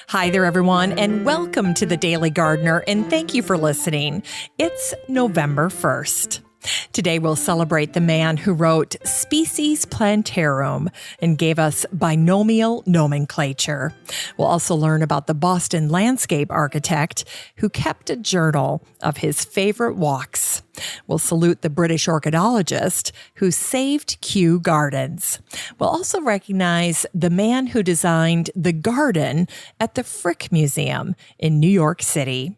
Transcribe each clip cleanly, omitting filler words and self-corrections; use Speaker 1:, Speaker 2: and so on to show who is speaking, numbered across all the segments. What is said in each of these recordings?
Speaker 1: Hi there, everyone, and welcome to the Daily Gardener, and thank you for listening. It's November 1st. Today we'll celebrate the man who wrote Species Plantarum and gave us binomial nomenclature. We'll also learn about the Boston landscape architect who kept a journal of his favorite walks. We'll salute the British orchidologist who saved Kew Gardens. We'll also recognize the man who designed the garden at the Frick Museum in New York City.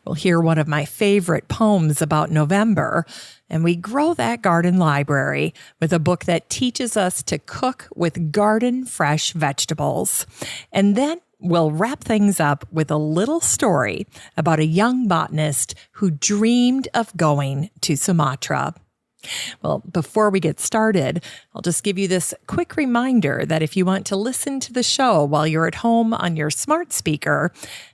Speaker 1: We'll hear one of my favorite poems about November, and we grow that garden library with a book that teaches us to cook with garden fresh vegetables. And then we'll wrap things up with a little story about a young botanist who dreamed of going to Sumatra. Well, before we get started, I'll just give you this quick reminder that if you want to listen to the show while you're at home on your smart speaker,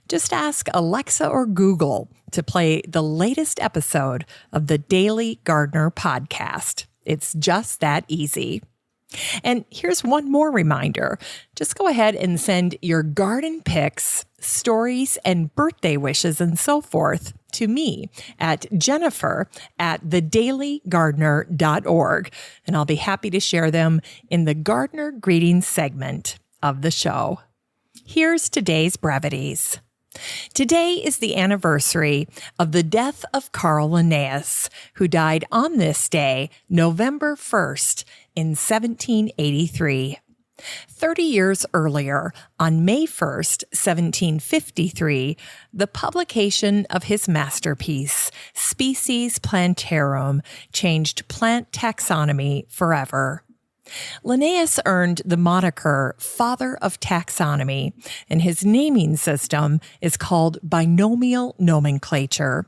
Speaker 1: just ask Alexa or Google to play the latest episode of the Daily Gardener podcast. It's just that easy. And here's one more reminder. Just go ahead and send your garden pics, stories, and birthday wishes and so forth to me at jennifer@thedailygardener.org, and I'll be happy to share them in the Gardener Greetings segment of the show. Here's today's brevities. Today is the anniversary of the death of Carl Linnaeus, who died on this day, November 1st, in 1783. 30 years earlier, on May 1st, 1753, the publication of his masterpiece, Species Plantarum, changed plant taxonomy forever. Linnaeus earned the moniker Father of Taxonomy, and his naming system is called binomial nomenclature.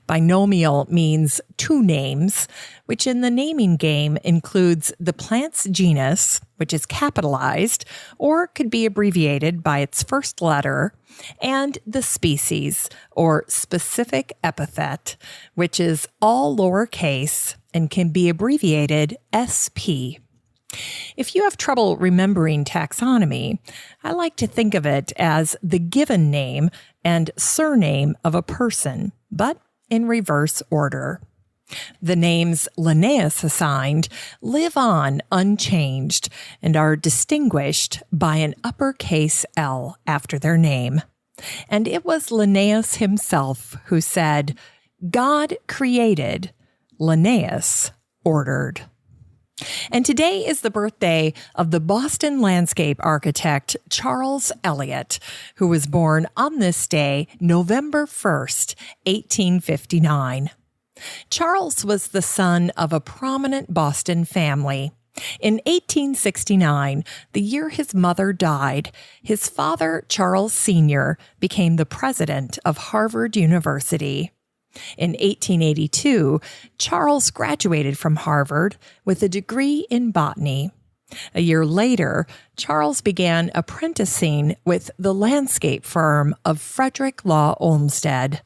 Speaker 1: Binomial means two names, which in the naming game includes the plant's genus, which is capitalized or could be abbreviated by its first letter, and the species, or specific epithet, which is all lowercase and can be abbreviated SP. If you have trouble remembering taxonomy, I like to think of it as the given name and surname of a person, but in reverse order. The names Linnaeus assigned live on unchanged and are distinguished by an uppercase L after their name. And it was Linnaeus himself who said, "God created, Linnaeus ordered." And today is the birthday of the Boston landscape architect Charles Eliot, who was born on this day, November 1st, 1859. Charles was the son of a prominent Boston family. In 1869, the year his mother died, his father, Charles Sr., became the president of Harvard University. In 1882, Charles graduated from Harvard with a degree in botany. A year later, Charles began apprenticing with the landscape firm of Frederick Law Olmsted.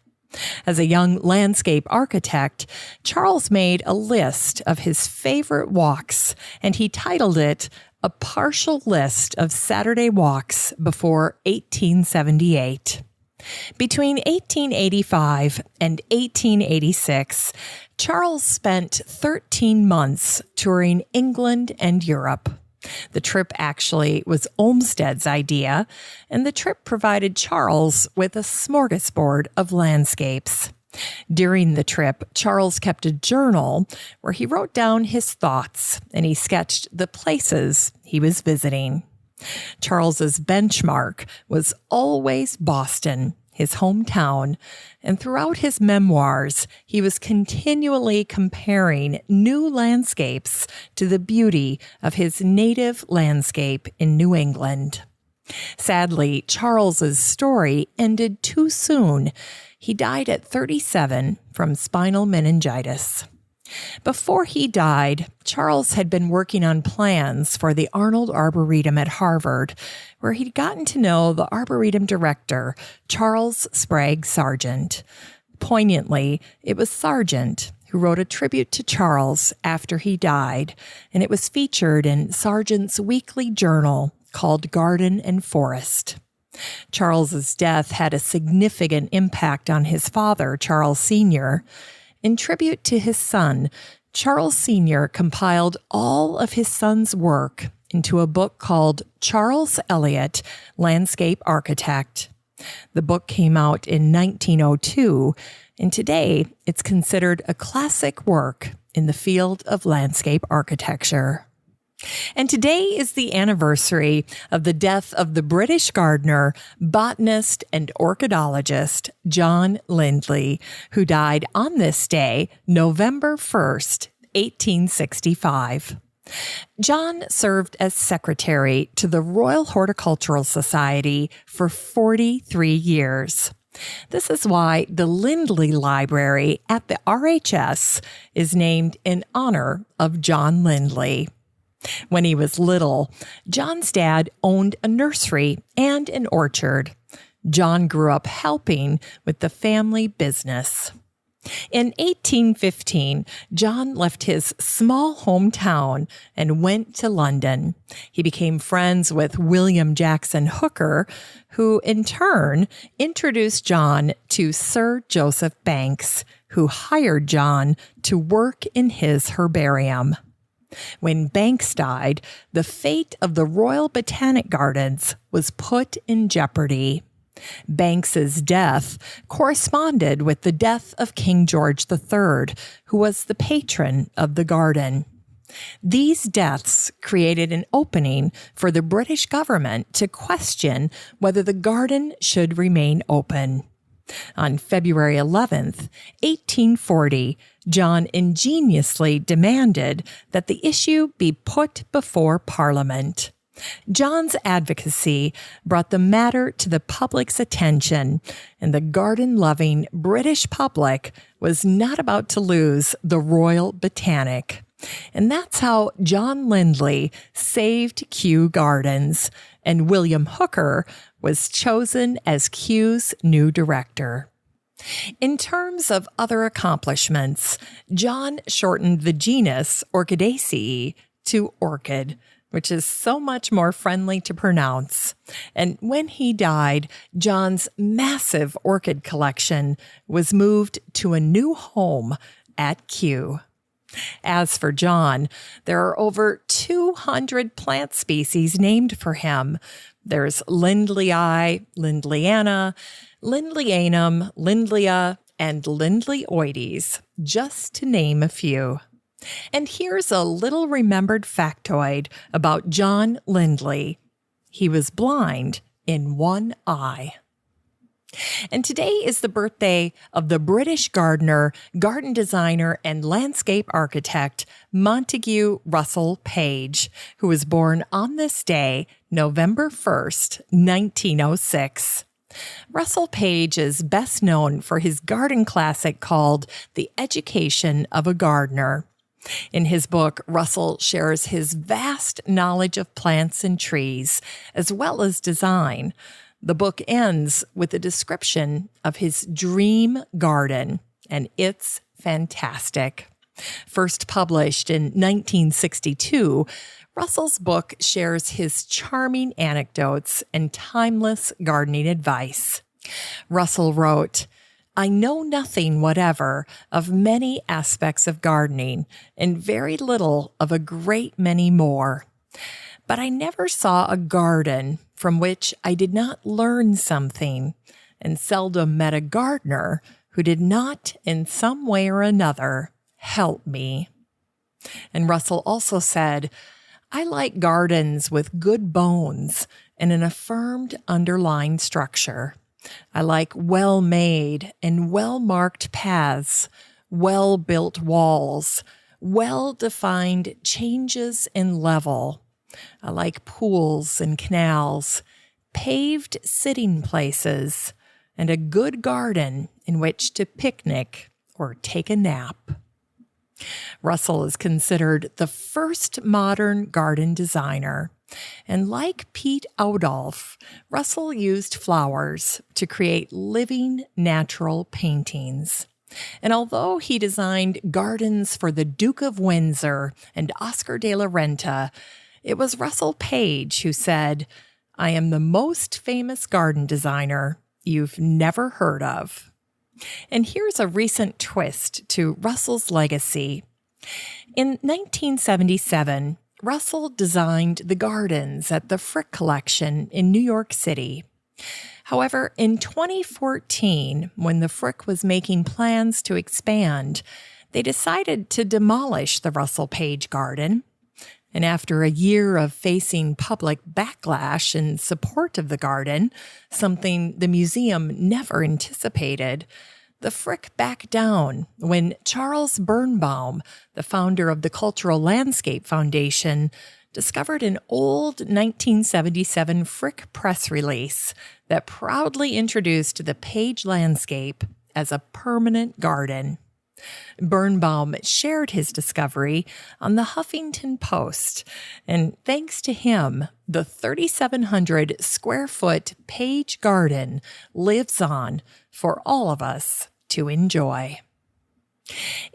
Speaker 1: As a young landscape architect, Charles made a list of his favorite walks, and he titled it A Partial List of Saturday Walks Before 1878. Between 1885 and 1886, Charles spent 13 months touring England and Europe. The trip actually was Olmsted's idea, and the trip provided Charles with a smorgasbord of landscapes. During the trip, Charles kept a journal where he wrote down his thoughts, and he sketched the places he was visiting. Charles's benchmark was always Boston, his hometown, and throughout his memoirs, he was continually comparing new landscapes to the beauty of his native landscape in New England. Sadly, Charles's story ended too soon. He died at 37 from spinal meningitis. Before he died, Charles had been working on plans for the Arnold Arboretum at Harvard, where he'd gotten to know the Arboretum director, Charles Sprague Sargent. Poignantly, it was Sargent who wrote a tribute to Charles after he died, and it was featured in Sargent's weekly journal called Garden and Forest. Charles's death had a significant impact on his father, Charles Sr. In tribute to his son, Charles Sr. compiled all of his son's work into a book called Charles Eliot, Landscape Architect. The book came out in 1902, and today it's considered a classic work in the field of landscape architecture. And today is the anniversary of the death of the British gardener, botanist, and orchidologist John Lindley, who died on this day, November 1st, 1865. John served as secretary to the Royal Horticultural Society for 43 years. This is why the Lindley Library at the RHS is named in honor of John Lindley. When he was little, John's dad owned a nursery and an orchard. John grew up helping with the family business. In 1815, John left his small hometown and went to London. He became friends with William Jackson Hooker, who in turn introduced John to Sir Joseph Banks, who hired John to work in his herbarium. When Banks died, the fate of the Royal Botanic Gardens was put in jeopardy. Banks's death corresponded with the death of King George III, who was the patron of the garden. These deaths created an opening for the British government to question whether the garden should remain open. On February 11th, 1840, John ingeniously demanded that the issue be put before Parliament. John's advocacy brought the matter to the public's attention, and the garden-loving British public was not about to lose the Royal Botanic. And that's how John Lindley saved Kew Gardens, and William Hooker was chosen as Kew's new director. In terms of other accomplishments, John shortened the genus Orchidaceae to orchid, which is so much more friendly to pronounce. And when he died, John's massive orchid collection was moved to a new home at Kew. As for John, there are over 200 plant species named for him. There's Lindleyi, Lindleyana, Lindleyanum, Lindleya, and Lindleyoides, just to name a few. And here's a little remembered factoid about John Lindley. He was blind in one eye. And today is the birthday of the British gardener, garden designer, and landscape architect Montague Russell Page, who was born on this day, November 1st, 1906. Russell Page is best known for his garden classic called The Education of a Gardener. In his book, Russell shares his vast knowledge of plants and trees, as well as design. The book ends with a description of his dream garden, and it's fantastic. First published in 1962, Russell's book shares his charming anecdotes and timeless gardening advice. Russell wrote, "I know nothing whatever of many aspects of gardening and very little of a great many more. But I never saw a garden from which I did not learn something, and seldom met a gardener who did not, in some way or another, help me." And Russell also said, "I like gardens with good bones and an affirmed underlying structure. I like well-made and well-marked paths, well-built walls, well-defined changes in level. I like pools and canals, paved sitting places, and a good garden in which to picnic or take a nap." Russell is considered the first modern garden designer. And like Pete Audolph, Russell used flowers to create living, natural paintings. And although he designed gardens for the Duke of Windsor and Oscar de la Renta, it was Russell Page who said, I am the most famous garden designer you've never heard of. And here's a recent twist to Russell's legacy. In 1977, Russell designed the gardens at the Frick Collection in New York City. However, in 2014, when the Frick was making plans to expand, they decided to demolish the Russell Page Garden. And after a year of facing public backlash in support of the garden, something the museum never anticipated, the Frick backed down when Charles Birnbaum, the founder of the Cultural Landscape Foundation, discovered an old 1977 Frick press release that proudly introduced the Page landscape as a permanent garden. Birnbaum shared his discovery on the Huffington Post, and thanks to him, the 3,700 square foot Page Garden lives on for all of us to enjoy.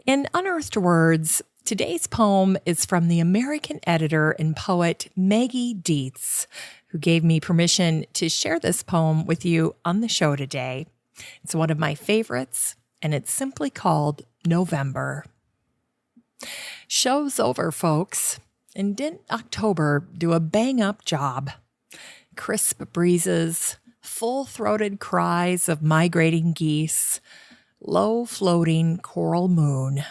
Speaker 1: In Unearthed Words, today's poem is from the American editor and poet Maggie Dietz, who gave me permission to share this poem with you on the show today. It's one of my favorites, and it's simply called November. Show's over, folks, and didn't October do a bang-up job? Crisp breezes, full-throated cries of migrating geese, low-floating coral moon.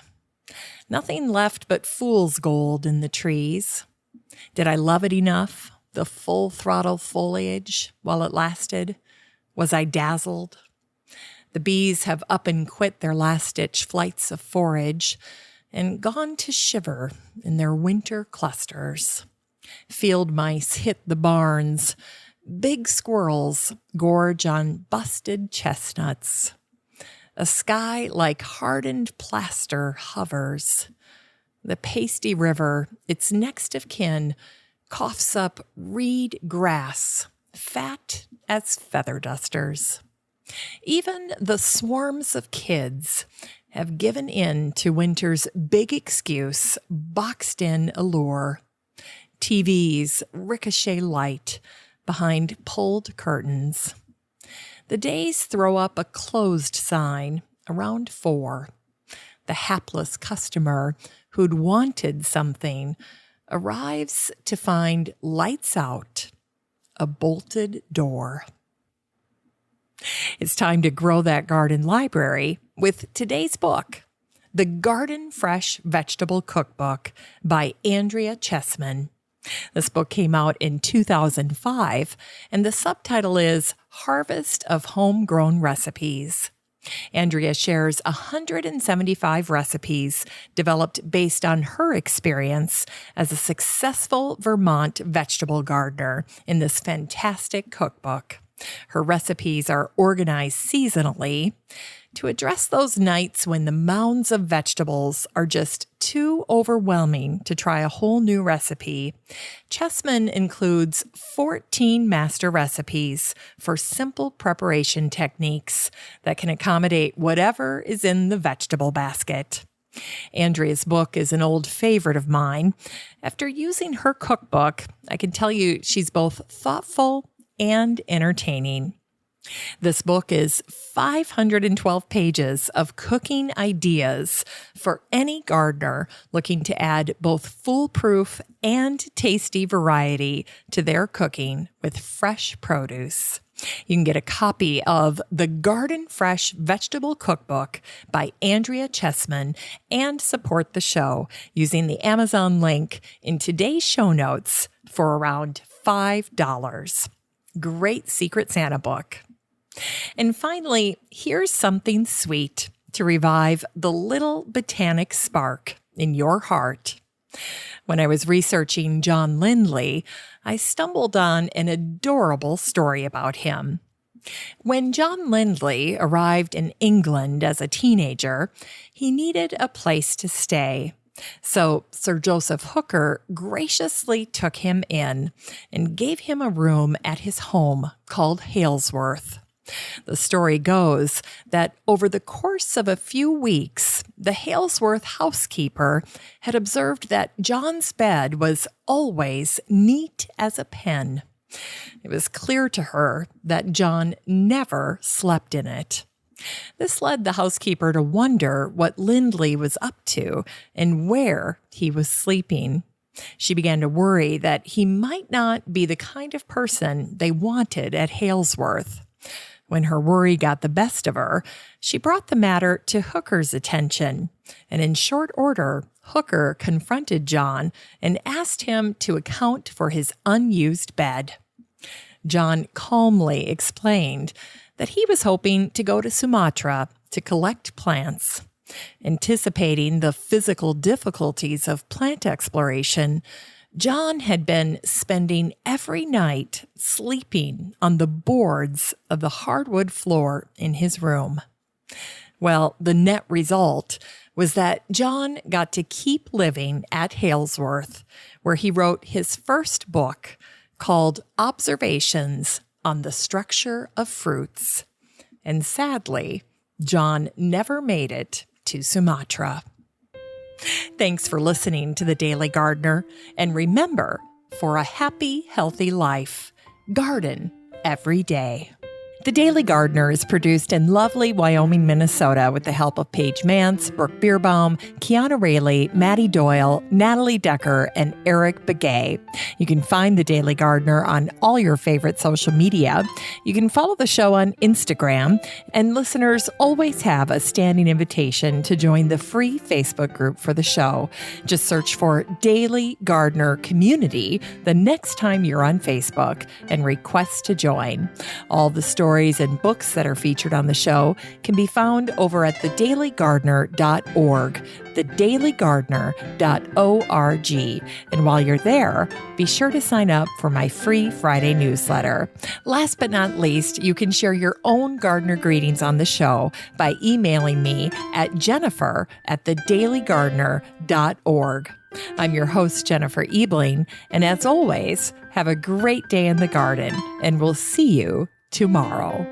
Speaker 1: Nothing left but fool's gold in the trees. Did I love it enough, the full-throttle foliage, while it lasted? Was I dazzled? The bees have up and quit their last-ditch flights of forage and gone to shiver in their winter clusters. Field mice hit the barns. Big squirrels gorge on busted chestnuts. A sky like hardened plaster hovers. The pasty river, its next of kin, coughs up reed grass, fat as feather dusters. Even the swarms of kids have given in to winter's big excuse, boxed-in allure. TVs ricochet light behind pulled curtains. The days throw up a closed sign around 4. The hapless customer who'd wanted something arrives to find lights out, a bolted door. It's time to grow that garden library with today's book, The Garden Fresh Vegetable Cookbook by Andrea Chessman. This book came out in 2005, and the subtitle is Harvest of Homegrown Recipes. Andrea shares 175 recipes developed based on her experience as a successful Vermont vegetable gardener in this fantastic cookbook. Her recipes are organized seasonally to address those nights when the mounds of vegetables are just too overwhelming to try a whole new recipe. Chessman includes 14 master recipes for simple preparation techniques that can accommodate whatever is in the vegetable basket. Andrea's book is an old favorite of mine. After using her cookbook, I can tell you she's both thoughtful and entertaining. This book is 512 pages of cooking ideas for any gardener looking to add both foolproof and tasty variety to their cooking with fresh produce. You can get a copy of The Garden Fresh Vegetable Cookbook by Andrea Chessman and support the show using the Amazon link in today's show notes for around $5. Great Secret Santa book. And finally, here's something sweet to revive the little botanic spark in your heart. When I was researching John Lindley, I stumbled on an adorable story about him. When John Lindley arrived in England as a teenager, he needed a place to stay. So Sir Joseph Hooker graciously took him in and gave him a room at his home called Halesworth. The story goes that over the course of a few weeks, the Halesworth housekeeper had observed that John's bed was always neat as a pen. It was clear to her that John never slept in it. This led the housekeeper to wonder what Lindley was up to and where he was sleeping. She began to worry that he might not be the kind of person they wanted at Halesworth. When her worry got the best of her, she brought the matter to Hooker's attention, and in short order, Hooker confronted John and asked him to account for his unused bed. John calmly explained that he was hoping to go to Sumatra to collect plants. Anticipating the physical difficulties of plant exploration, John had been spending every night sleeping on the boards of the hardwood floor in his room. Well, the net result was that John got to keep living at Halesworth, where he wrote his first book called Observations on the Structure of Fruits. And sadly, John never made it to Sumatra. Thanks for listening to The Daily Gardener. And remember, for a happy, healthy life, garden every day. The Daily Gardener is produced in lovely Wyoming, Minnesota with the help of Paige Mance, Brooke Bierbaum, Kiana Rayleigh, Maddie Doyle, Natalie Decker, and Eric Begay. You can find The Daily Gardener on all your favorite social media. You can follow the show on Instagram, and listeners always have a standing invitation to join the free Facebook group for the show. Just search for Daily Gardener Community the next time you're on Facebook and request to join. All the stories and books that are featured on the show can be found over at thedailygardener.org, thedailygardener.org. And while you're there, be sure to sign up for my free Friday newsletter. Last but not least, you can share your own gardener greetings on the show by emailing me at jennifer@thedailygardener.org. I'm your host, Jennifer Ebling, and as always, have a great day in the garden, and we'll see you tomorrow.